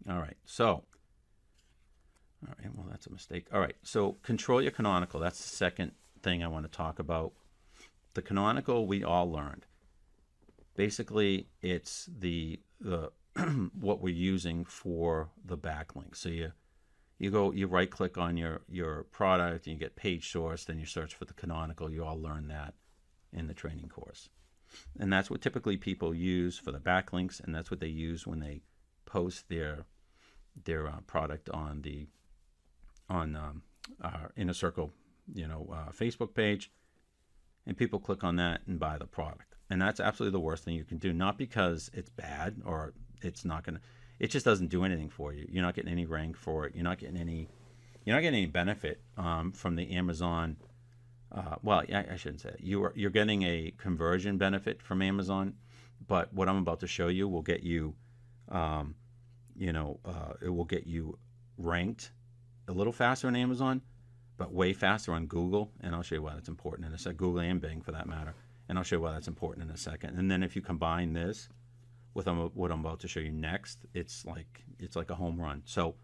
All right, so, all right, well, that's a mistake. All right, so control your canonical. That's the second thing I want to talk about. The canonical we all learned. Basically, it's the what we're using for the backlink. So you right click on your product and you get page source, then you search for the canonical. You all learn that in the training course. And that's what typically people use for the backlinks, and that's what they use when they post their product on our Inner Circle, Facebook page, and people click on that and buy the product. And that's absolutely the worst thing you can do. Not because it's bad or it's not gonna, it just doesn't do anything for you. You're not getting any rank for it. You're not getting any benefit from the Amazon. I shouldn't say that. You're getting a conversion benefit from Amazon, but what I'm about to show you will get you, it will get you ranked a little faster on Amazon, but way faster on Google. And I'll show you why that's important in a second. Google and Bing, for that matter. And I'll show you why that's important in a second. And then if you combine this with what I'm about to show you next, it's like a home run. So,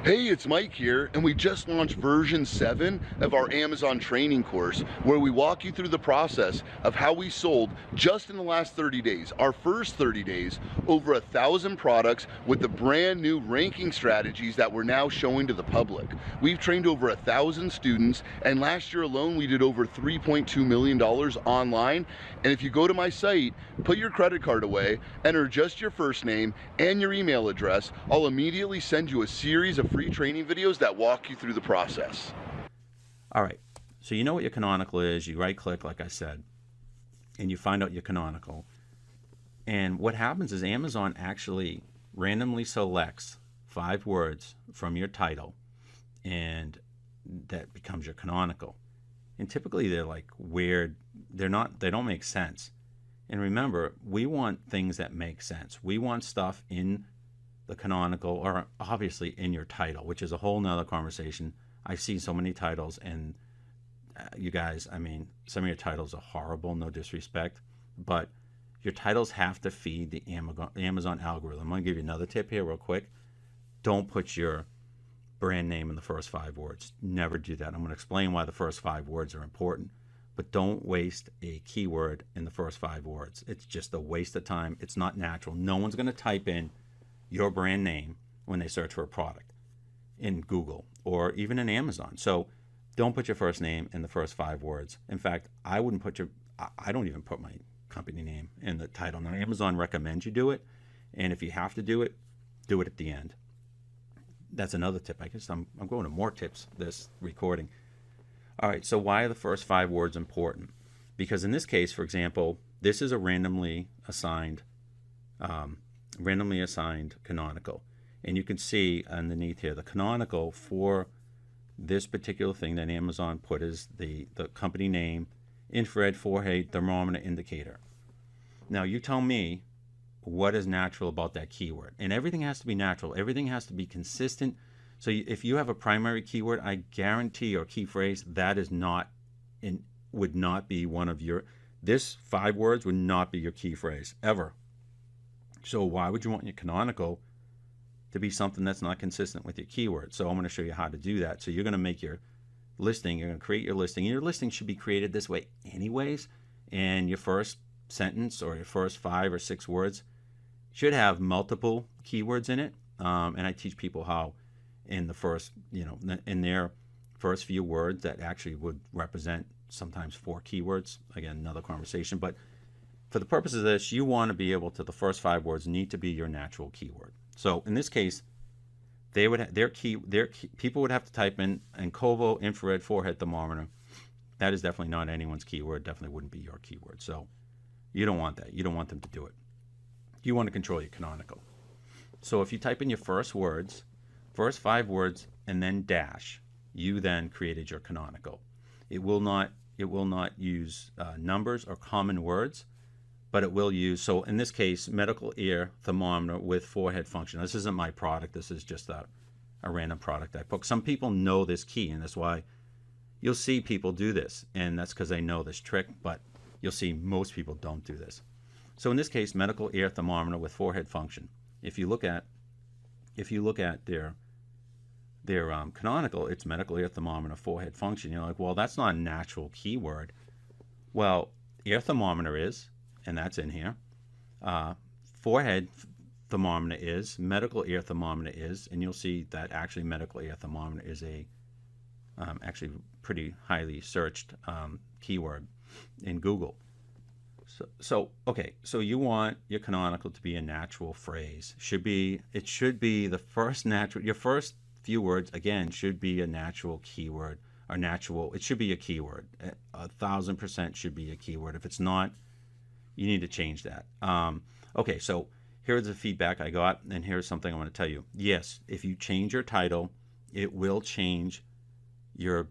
hey, it's Mike here, and we just launched version 7 of our Amazon training course, where we walk you through the process of how we sold just in the last 30 days, our first 30 days, over 1,000 products with the brand new ranking strategies that we're now showing to the public. We've trained over 1,000 students, and last year alone we did over $3.2 million online. And if you go to my site, put your credit card away, enter just your first name and your email address, I'll immediately send you a series of free training videos that walk you through the process. all right, so you know what your canonical is. You right click, like I said, and you find out your canonical. And what happens is Amazon actually randomly selects 5 words from your title, and that becomes your canonical. And typically they're like weird. They don't make sense. And remember, we want things that make sense. We want stuff in the canonical, or obviously in your title, which is a whole nother conversation. I've seen so many titles, and you guys, I mean, some of your titles are horrible, no disrespect, but your titles have to feed the Amazon algorithm. I'm going to give you another tip here real quick. Don't put your brand name in the first 5 words. Never do that. I'm going to explain why the first 5 words are important, but don't waste a keyword in the first 5 words. It's just a waste of time. It's not natural. No one's going to type in your brand name when they search for a product in Google or even in Amazon. So don't put your first name in the first 5 words. In fact, I don't even put my company name in the title. Now, Amazon recommends you do it, and if you have to do it at the end. That's another tip. I guess I'm going to more tips this recording. All right, so why are the first 5 words important? Because in this case, for example, this is a randomly assigned canonical. And you can see underneath here, the canonical for this particular thing that Amazon put is the company name, infrared forehead thermometer indicator. Now, you tell me what is natural about that keyword. And everything has to be natural. Everything has to be consistent. So if you have a primary keyword, I guarantee, or key phrase, that is not would not be one of your, this 5 words would not be your key phrase ever. So why would you want your canonical to be something that's not consistent with your keyword? So I'm going to show you how to do that. So you're going to make your listing, you're going to create your listing. Your listing should be created this way anyways. And your first sentence or your first 5 or 6 words should have multiple keywords in it. And I teach people how in the first, in their first few words that actually would represent sometimes 4 keywords. Again, another conversation. But for the purpose of this, you want to be able to, the first 5 words need to be your natural keyword. So in this case, they would people would have to type in Ancovo infrared forehead thermometer. That is definitely not anyone's keyword. Definitely wouldn't be your keyword. So you don't want that. You don't want them to do it. You want to control your canonical. So if you type in your first 5 words, and then dash, you then created your canonical. It will not use numbers or common words, but it will use, so in this case, medical ear thermometer with forehead function. This isn't my product. This is just a random product I put. Some people know this key, and that's why you'll see people do this, and that's because they know this trick, but you'll see most people don't do this. So in this case, medical ear thermometer with forehead function. If you look at if you look at their canonical, it's medical ear thermometer forehead function. You're like, well, that's not a natural keyword. Well, ear thermometer is, and that's in here. Forehead thermometer is, medical ear thermometer is, and you'll see that actually medical ear thermometer is a actually pretty highly searched keyword in Google. So okay, so you want your canonical to be a natural phrase. It should be the first natural, your first few words, again, should be a natural keyword, or natural, it should be a keyword. 1,000% should be a keyword. If it's not, you need to change that. Okay, so here's the feedback I got, and here's something I want to tell you. Yes, if you change your title, it will change your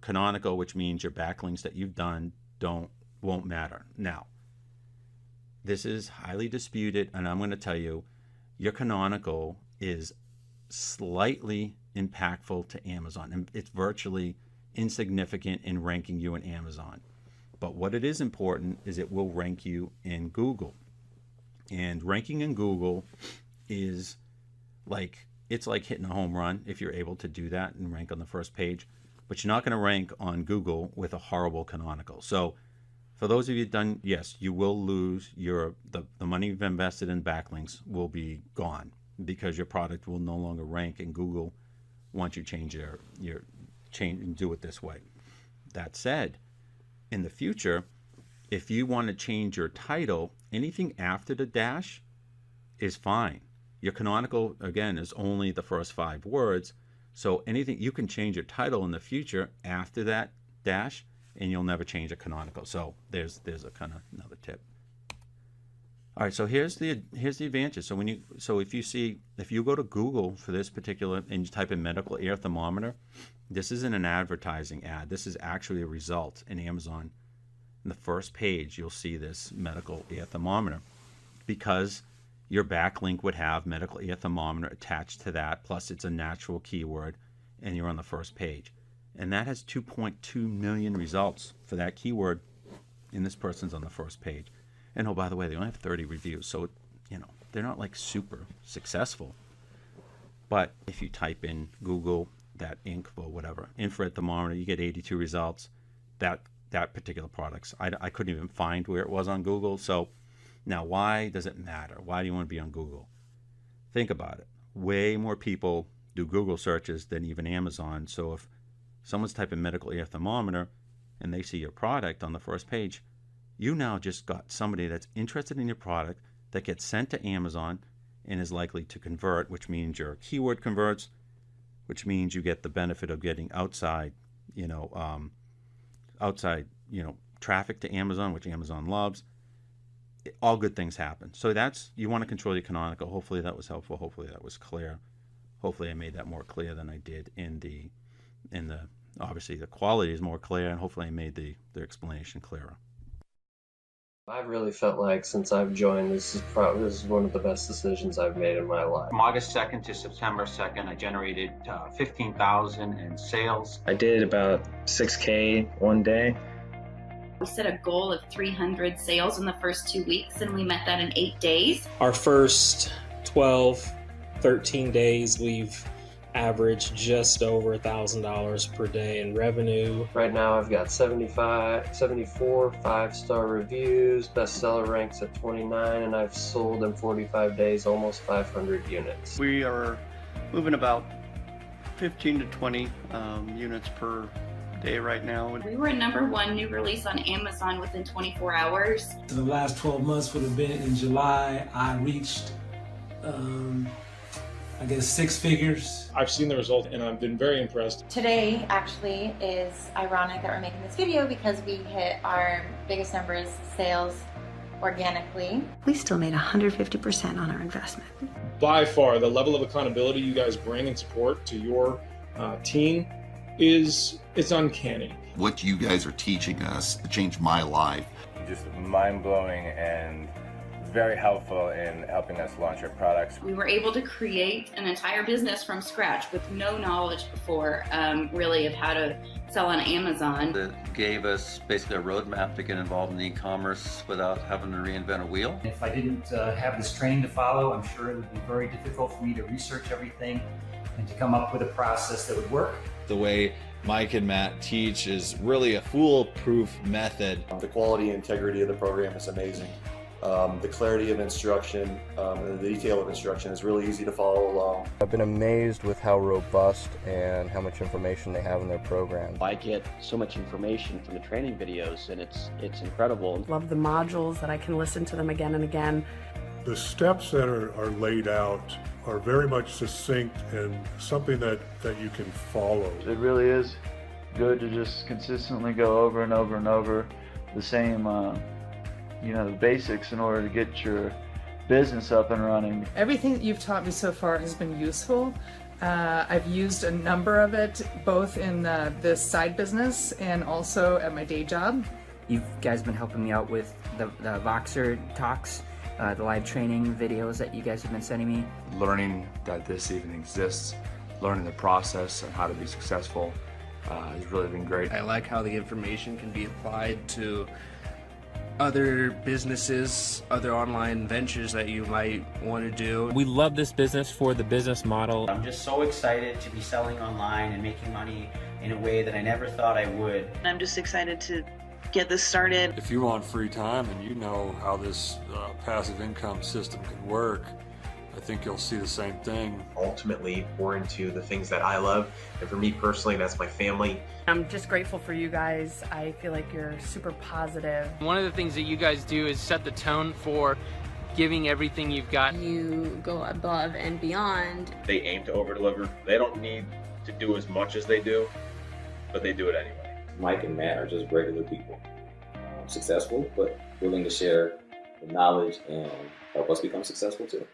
canonical, which means your backlinks that you've done won't matter. Now, this is highly disputed, and I'm going to tell you, your canonical is slightly impactful to Amazon, and it's virtually insignificant in ranking you in Amazon. But what it is important is it will rank you in Google. And ranking in Google is like, it's like hitting a home run if you're able to do that and rank on the first page. But you're not going to rank on Google with a horrible canonical. So for those of you done, yes, you will lose the money you've invested in backlinks will be gone, because your product will no longer rank in Google once you change and do it this way. That said, in the future, if you want to change your title, anything after the dash is fine. Your canonical, again, is only the first 5 words. So anything, you can change your title in the future after that dash, and you'll never change a canonical. So there's a kind of another tip. All right, so here's the advantage. So if you go to Google for this particular and you type in medical ear thermometer, this isn't an advertising ad. This is actually a result in Amazon. In the first page, you'll see this medical ear thermometer, because your backlink would have medical ear thermometer attached to that, plus it's a natural keyword, and you're on the first page. And that has 2.2 million results for that keyword, and this person's on the first page. And oh, by the way, they only have 30 reviews, so they're not like super successful. But if you type in Google that or whatever infrared thermometer, you get 82 results. That particular products, I couldn't even find where it was on Google. So now, why does it matter? Why do you want to be on Google? Think about it. Way more people do Google searches than even Amazon. So if someone's typing medical ear thermometer and they see your product on the first page, you now just got somebody that's interested in your product that gets sent to Amazon and is likely to convert, which means your keyword converts, which means you get the benefit of getting outside traffic to Amazon, which Amazon loves. All good things happen. So you want to control your canonical. Hopefully that was helpful. Hopefully that was clear. Hopefully I made that more clear than I did in the obviously the quality is more clear, and hopefully I made the explanation clearer. I've really felt like since I've joined, this is one of the best decisions I've made in my life. From August 2nd to September 2nd, I generated $15,000 in sales. I did about 6K one day. We set a goal of 300 sales in the first 2 weeks, and we met that in 8 days. Our first 12, 13 days, we've averaged just over $1,000 per day in revenue. Right now I've got 74 5-star reviews, bestseller ranks at 29, and I've sold in 45 days almost 500 units. We are moving about 15 to 20 units per day right now. We were #1 new release on Amazon within 24 hours. The last 12 months would have been in July. I reached, I guess, 6 figures. I've seen the result and I've been very impressed. Today actually is ironic that we're making this video because we hit our biggest numbers sales organically. We still made 150% on our investment. By far, the level of accountability you guys bring and support to your team it's uncanny. What you guys are teaching us changed my life. Just mind-blowing, and very helpful in helping us launch our products. We were able to create an entire business from scratch with no knowledge before, really, of how to sell on Amazon. It gave us basically a roadmap to get involved in e-commerce without having to reinvent a wheel. If I didn't have this training to follow, I'm sure it would be very difficult for me to research everything and to come up with a process that would work. The way Mike and Matt teach is really a foolproof method. The quality and integrity of the program is amazing. The clarity of instruction and the detail of instruction is really easy to follow along. I've been amazed with how robust and how much information they have in their program. I get so much information from the training videos, and it's incredible. Love the modules that I can listen to them again and again. The steps that are laid out are very much succinct and something that you can follow. It really is good to just consistently go over and over and over the same the basics in order to get your business up and running. Everything that you've taught me so far has been useful. I've used a number of it both in this side business and also at my day job. You guys have been helping me out with the Voxer talks, the live training videos that you guys have been sending me. Learning that this even exists, learning the process and how to be successful has really been great. I like how the information can be applied to other businesses, other online ventures that you might want to do. We love this business for the business model. I'm just so excited to be selling online and making money in a way that I never thought I would. I'm just excited to get this started. If you want free time and you know how this passive income system can work, I think you'll see the same thing. Ultimately pour into the things that I love, and for me personally, that's my family. I'm just grateful for you guys. I feel like you're super positive. One of the things that you guys do is set the tone for giving everything you've got. You go above and beyond. They aim to over-deliver. They don't need to do as much as they do, but they do it anyway. Mike and Matt are just regular people. Successful, but willing to share the knowledge and help us become successful too.